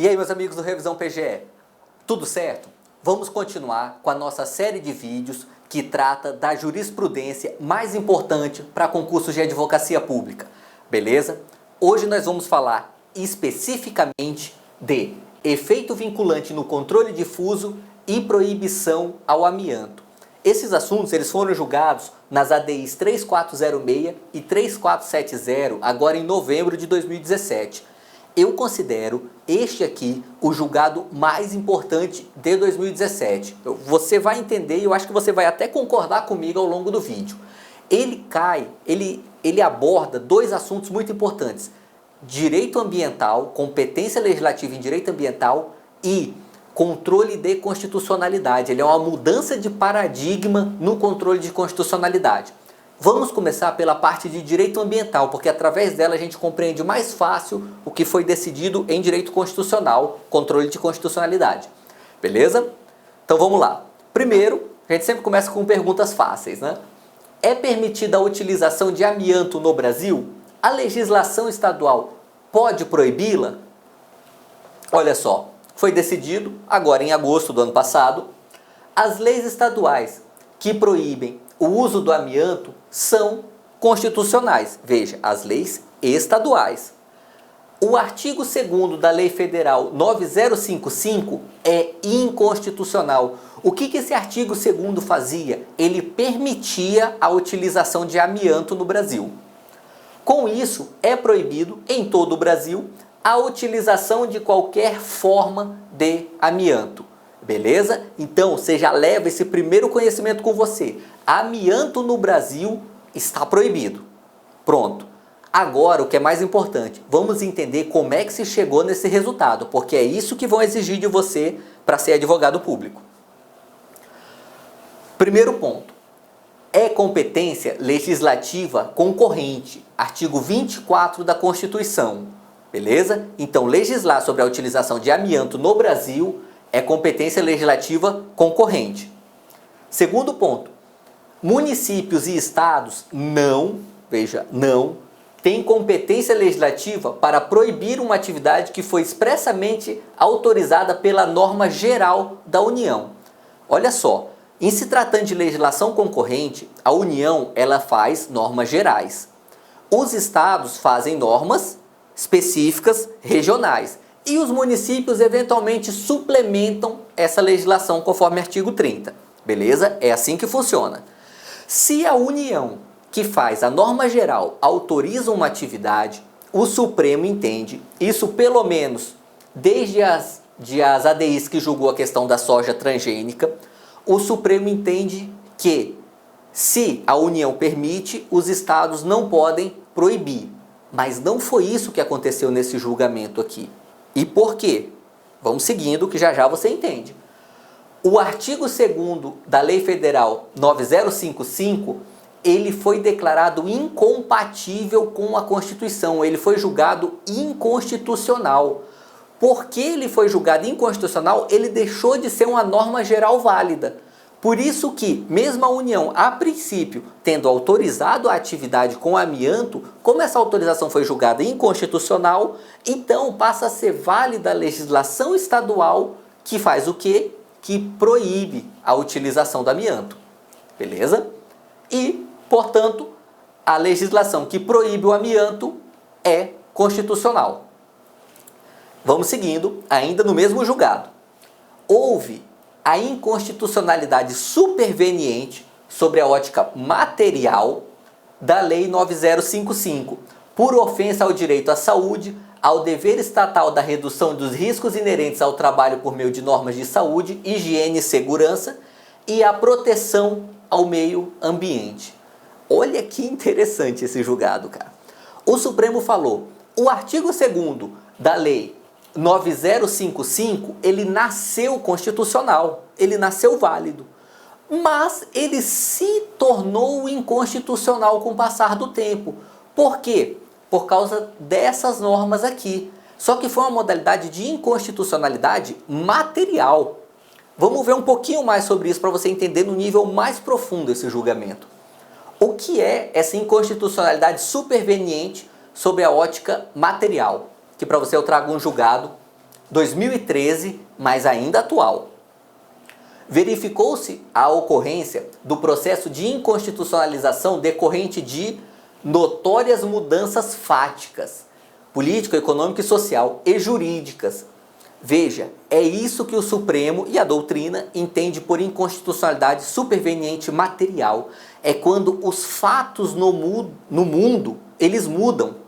E aí, meus amigos do Revisão PGE, tudo certo? Vamos continuar com a nossa série de vídeos que trata da jurisprudência mais importante para concursos de advocacia pública, beleza? Hoje nós vamos falar especificamente de efeito vinculante no controle difuso e proibição ao amianto. Esses assuntos eles foram julgados nas ADIs 3406 e 3470, agora em novembro de 2017. Eu considero este aqui o julgado mais importante de 2017. Você vai entender e eu acho que você vai até concordar comigo ao longo do vídeo. Ele aborda dois assuntos muito importantes: direito ambiental, competência legislativa em direito ambiental e controle de constitucionalidade. Ele é uma mudança de paradigma no controle de constitucionalidade. Vamos começar pela parte de direito ambiental, porque através dela a gente compreende mais fácil o que foi decidido em direito constitucional, controle de constitucionalidade. Beleza? Então vamos lá. Primeiro, a gente sempre começa com perguntas fáceis, né? É permitida a utilização de amianto no Brasil? A legislação estadual pode proibi-la? Olha só, foi decidido agora em agosto do ano passado, as leis estaduais que proíbem o uso do amianto são constitucionais. Veja, as leis estaduais. O artigo 2º da Lei Federal 9055 é inconstitucional. O que esse artigo 2º fazia? Ele permitia a utilização de amianto no Brasil. Com isso, é proibido em todo o Brasil a utilização de qualquer forma de amianto. Beleza? Então, você já leva esse primeiro conhecimento com você. Amianto no Brasil está proibido. Pronto. Agora, o que é mais importante, vamos entender como é que se chegou nesse resultado, porque é isso que vão exigir de você para ser advogado público. Primeiro ponto. É competência legislativa concorrente. Artigo 24 da Constituição. Beleza? Então, legislar sobre a utilização de amianto no Brasil é competência legislativa concorrente. Segundo ponto, municípios e estados não têm competência legislativa para proibir uma atividade que foi expressamente autorizada pela norma geral da União. Olha só, em se tratando de legislação concorrente, a União ela faz normas gerais. Os estados fazem normas específicas regionais. E os municípios eventualmente suplementam essa legislação conforme artigo 30. Beleza? É assim que funciona. Se a União, que faz a norma geral, autoriza uma atividade, o Supremo entende, isso pelo menos desde as ADIs que julgou a questão da soja transgênica, o Supremo entende que se a União permite, os estados não podem proibir. Mas não foi isso que aconteceu nesse julgamento aqui. E por quê? Vamos seguindo que já já você entende. O artigo 2º da Lei Federal 9055, ele foi declarado incompatível com a Constituição. Ele foi julgado inconstitucional. Porque ele foi julgado inconstitucional, ele deixou de ser uma norma geral válida. Por isso que, mesmo a União, a princípio, tendo autorizado a atividade com amianto, como essa autorização foi julgada inconstitucional, então passa a ser válida a legislação estadual que faz o quê? Que proíbe a utilização do amianto. Beleza? E, portanto, a legislação que proíbe o amianto é constitucional. Vamos seguindo, ainda no mesmo julgado. Houve a inconstitucionalidade superveniente sobre a ótica material da Lei 9055, por ofensa ao direito à saúde, ao dever estatal da redução dos riscos inerentes ao trabalho por meio de normas de saúde, higiene e segurança e à proteção ao meio ambiente. Olha que interessante esse julgado, cara. O Supremo falou, o artigo 2º da Lei 9055, ele nasceu constitucional, ele nasceu válido, mas ele se tornou inconstitucional com o passar do tempo. Por quê? Por causa dessas normas aqui. Só que foi uma modalidade de inconstitucionalidade material. Vamos ver um pouquinho mais sobre isso para você entender no nível mais profundo esse julgamento. O que é essa inconstitucionalidade superveniente sobre a ótica material? Que para você eu trago um julgado 2013, mas ainda atual. Verificou-se a ocorrência do processo de inconstitucionalização decorrente de notórias mudanças fáticas, político, econômico e social e jurídicas. Veja, é isso que o Supremo e a doutrina entende por inconstitucionalidade superveniente material. É quando os fatos no mundo, eles mudam.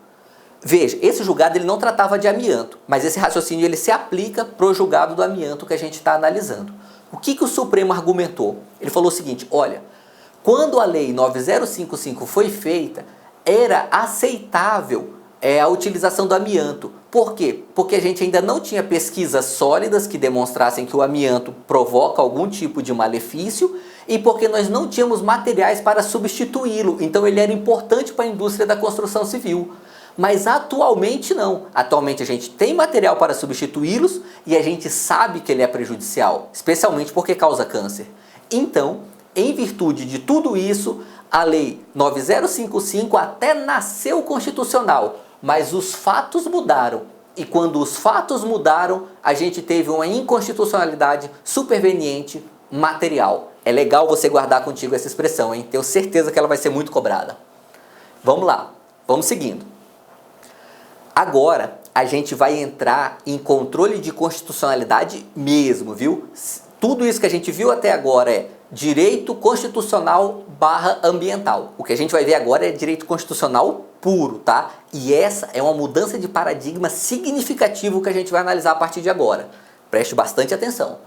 Veja, esse julgado ele não tratava de amianto, mas esse raciocínio ele se aplica para o julgado do amianto que a gente está analisando. O que o Supremo argumentou? Ele falou o seguinte, olha, quando a Lei 9055 foi feita, era aceitável a utilização do amianto. Por quê? Porque a gente ainda não tinha pesquisas sólidas que demonstrassem que o amianto provoca algum tipo de malefício e porque nós não tínhamos materiais para substituí-lo. Então ele era importante para a indústria da construção civil. Mas atualmente não. Atualmente a gente tem material para substituí-los e a gente sabe que ele é prejudicial, especialmente porque causa câncer. Então, em virtude de tudo isso, a Lei 9055 até nasceu constitucional, mas os fatos mudaram. E quando os fatos mudaram, a gente teve uma inconstitucionalidade superveniente material. É legal você guardar contigo essa expressão, hein? Tenho certeza que ela vai ser muito cobrada. Vamos lá, vamos seguindo. Agora, a gente vai entrar em controle de constitucionalidade mesmo, viu? Tudo isso que a gente viu até agora é direito constitucional / ambiental. O que a gente vai ver agora é direito constitucional puro, tá? E essa é uma mudança de paradigma significativo que a gente vai analisar a partir de agora. Preste bastante atenção.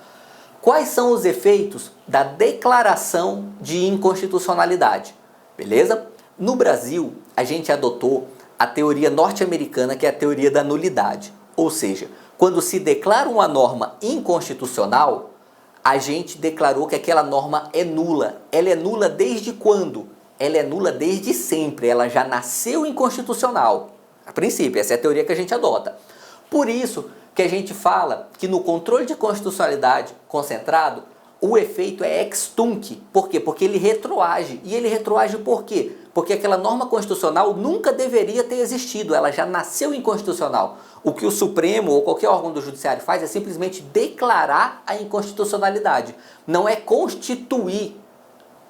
Quais são os efeitos da declaração de inconstitucionalidade? Beleza? No Brasil, a gente adotou a teoria norte-americana, que é a teoria da nulidade. Ou seja, quando se declara uma norma inconstitucional, a gente declarou que aquela norma é nula. Ela é nula desde quando? Ela é nula desde sempre. Ela já nasceu inconstitucional. A princípio, essa é a teoria que a gente adota. Por isso que a gente fala que no controle de constitucionalidade concentrado, o efeito é ex tunc. Por quê? Porque ele retroage. E ele retroage por quê? Porque aquela norma constitucional nunca deveria ter existido, ela já nasceu inconstitucional. O que o Supremo ou qualquer órgão do Judiciário faz é simplesmente declarar a inconstitucionalidade, não é constituir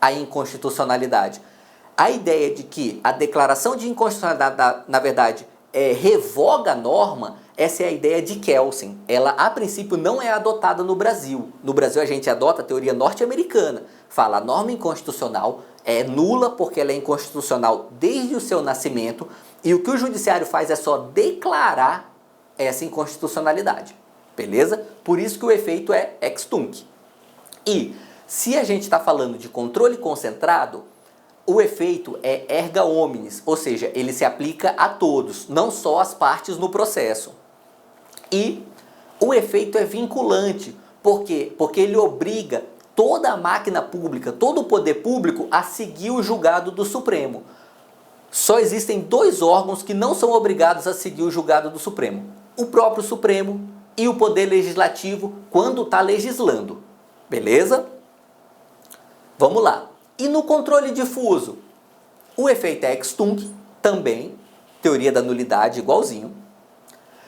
a inconstitucionalidade. A ideia de que a declaração de inconstitucionalidade, na verdade, revoga a norma, essa é a ideia de Kelsen. Ela, a princípio, não é adotada no Brasil. No Brasil, a gente adota a teoria norte-americana. Fala, a norma inconstitucional é nula porque ela é inconstitucional desde o seu nascimento e o que o judiciário faz é só declarar essa inconstitucionalidade. Beleza? Por isso que o efeito é ex tunc. E se a gente está falando de controle concentrado, o efeito é erga omnes, ou seja, ele se aplica a todos, não só às partes no processo. E o efeito é vinculante. Por quê? Porque ele obriga toda a máquina pública, todo o poder público a seguir o julgado do Supremo. Só existem dois órgãos que não são obrigados a seguir o julgado do Supremo. O próprio Supremo e o Poder Legislativo quando está legislando. Beleza? Vamos lá. E no controle difuso? O efeito é ex tunc, também, teoria da nulidade, igualzinho.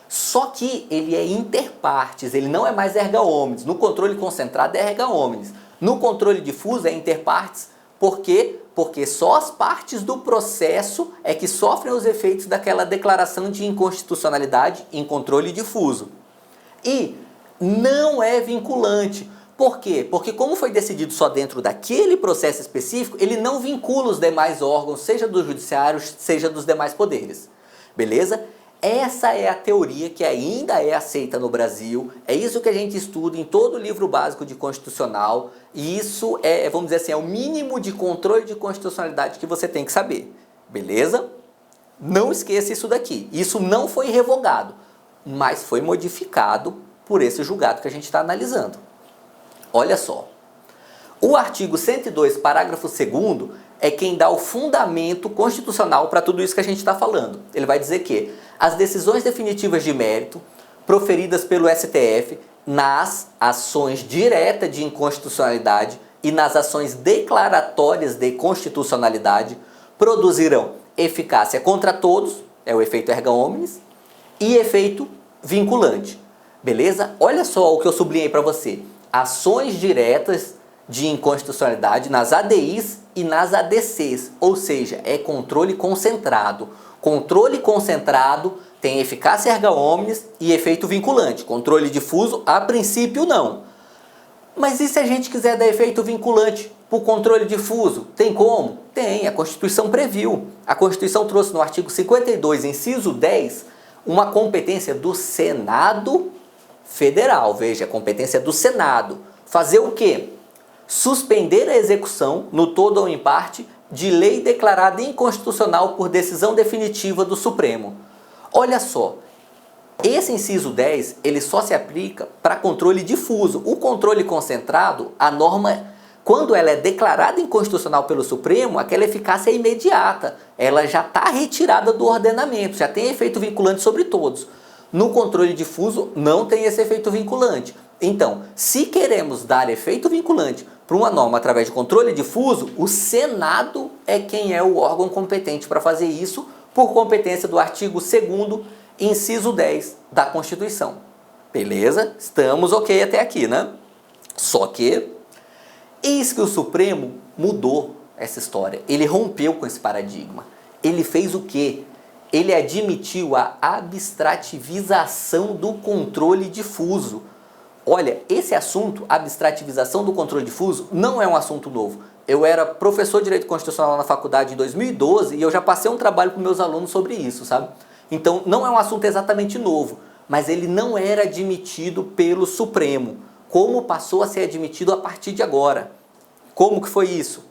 Só que ele é interpartes, ele não é mais erga omnes. No controle concentrado é erga omnes. No controle difuso é interpartes. Por quê? Porque só as partes do processo é que sofrem os efeitos daquela declaração de inconstitucionalidade em controle difuso. E não é vinculante. Por quê? Porque como foi decidido só dentro daquele processo específico, ele não vincula os demais órgãos, seja do judiciário, seja dos demais poderes. Beleza? Essa é a teoria que ainda é aceita no Brasil, é isso que a gente estuda em todo o livro básico de constitucional, e isso é, vamos dizer assim, é o mínimo de controle de constitucionalidade que você tem que saber. Beleza? Não esqueça isso daqui. Isso não foi revogado, mas foi modificado por esse julgado que a gente está analisando. Olha só, o artigo 102, parágrafo 2º, é quem dá o fundamento constitucional para tudo isso que a gente está falando. Ele vai dizer que as decisões definitivas de mérito proferidas pelo STF nas ações diretas de inconstitucionalidade e nas ações declaratórias de constitucionalidade produzirão eficácia contra todos, é o efeito erga omnes, e efeito vinculante. Beleza? Olha só o que eu sublinhei para você. Ações diretas de inconstitucionalidade nas ADIs e nas ADCs, ou seja, é controle concentrado. Controle concentrado tem eficácia erga omnes e efeito vinculante. Controle difuso, a princípio, não. Mas e se a gente quiser dar efeito vinculante para o controle difuso? Tem como? Tem, a Constituição previu. A Constituição trouxe no artigo 52, inciso 10, uma competência do Senado Federal. Veja, a competência do Senado. Fazer o quê? Suspender a execução, no todo ou em parte, de lei declarada inconstitucional por decisão definitiva do Supremo. Olha só, esse inciso 10, ele só se aplica para controle difuso. O controle concentrado, a norma, quando ela é declarada inconstitucional pelo Supremo, aquela eficácia é imediata. Ela já está retirada do ordenamento, já tem efeito vinculante sobre todos. No controle difuso, não tem esse efeito vinculante. Então, se queremos dar efeito vinculante para uma norma através de controle difuso, o Senado é quem é o órgão competente para fazer isso, por competência do artigo 2º, inciso 10 da Constituição. Beleza? Estamos ok até aqui, né? Só que, eis que o Supremo mudou essa história. Ele rompeu com esse paradigma. Ele fez o quê? Ele admitiu a abstrativização do controle difuso. Olha, esse assunto, abstrativização do controle difuso, não é um assunto novo. Eu era professor de Direito Constitucional na faculdade em 2012 e eu já passei um trabalho para meus alunos sobre isso, sabe? Então, não é um assunto exatamente novo, mas ele não era admitido pelo Supremo, como passou a ser admitido a partir de agora. Como que foi isso?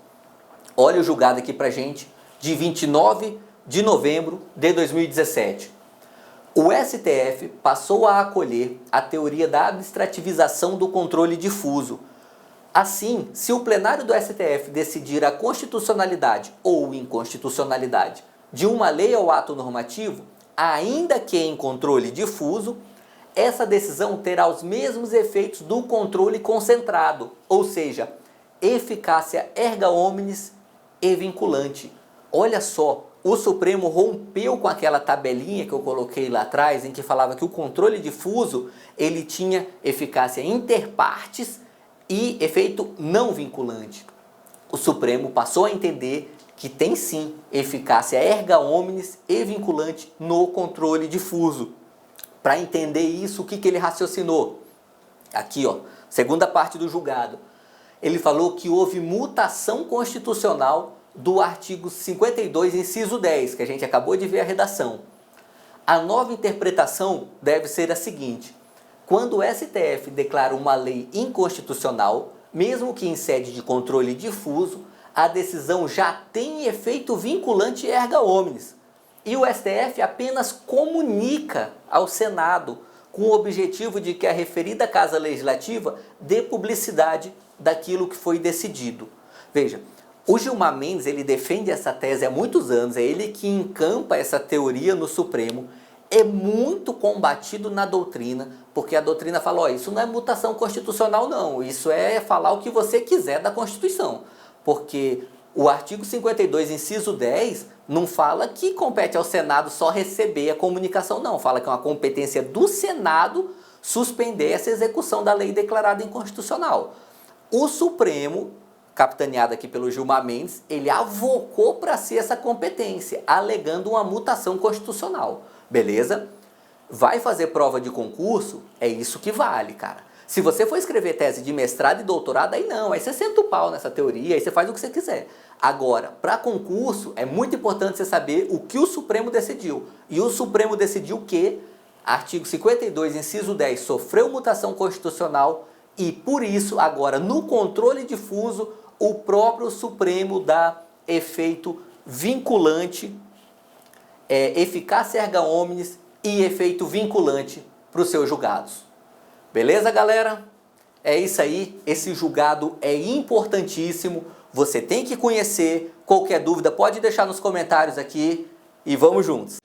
Olha o julgado aqui pra gente, de 29 de novembro de 2017. O STF passou a acolher a teoria da abstrativização do controle difuso. Assim, se o plenário do STF decidir a constitucionalidade ou inconstitucionalidade de uma lei ou ato normativo, ainda que em controle difuso, essa decisão terá os mesmos efeitos do controle concentrado, ou seja, eficácia erga omnes e vinculante. Olha só, o Supremo rompeu com aquela tabelinha que eu coloquei lá atrás, em que falava que o controle difuso ele tinha eficácia inter partes e efeito não vinculante. O Supremo passou a entender que tem sim eficácia erga omnes e vinculante no controle difuso. Para entender isso, o que ele raciocinou? Aqui, ó, segunda parte do julgado. Ele falou que houve mutação constitucional do artigo 52, inciso 10, que a gente acabou de ver a redação. A nova interpretação deve ser a seguinte: quando o STF declara uma lei inconstitucional, mesmo que em sede de controle difuso, a decisão já tem efeito vinculante erga omnes. E o STF apenas comunica ao Senado com o objetivo de que a referida Casa Legislativa dê publicidade daquilo que foi decidido. Veja, o Gilmar Mendes ele defende essa tese há muitos anos, é ele que encampa essa teoria no Supremo, é muito combatido na doutrina, porque a doutrina fala, ó, isso não é mutação constitucional não, isso é falar o que você quiser da Constituição, porque o artigo 52, inciso 10, não fala que compete ao Senado só receber a comunicação, não, fala que é uma competência do Senado suspender essa execução da lei declarada inconstitucional. O Supremo, capitaneado aqui pelo Gilmar Mendes, ele avocou para si essa competência, alegando uma mutação constitucional. Beleza? Vai fazer prova de concurso? É isso que vale, cara. Se você for escrever tese de mestrado e doutorado, aí não, aí você senta o pau nessa teoria, aí você faz o que você quiser. Agora, para concurso, é muito importante você saber o que o Supremo decidiu. E o Supremo decidiu que artigo 52, inciso 10, sofreu mutação constitucional e, por isso, agora, no controle difuso, o próprio Supremo dá efeito vinculante, eficácia erga omnes e efeito vinculante para os seus julgados. Beleza, galera? É isso aí, esse julgado é importantíssimo, você tem que conhecer. Qualquer dúvida pode deixar nos comentários aqui e vamos juntos!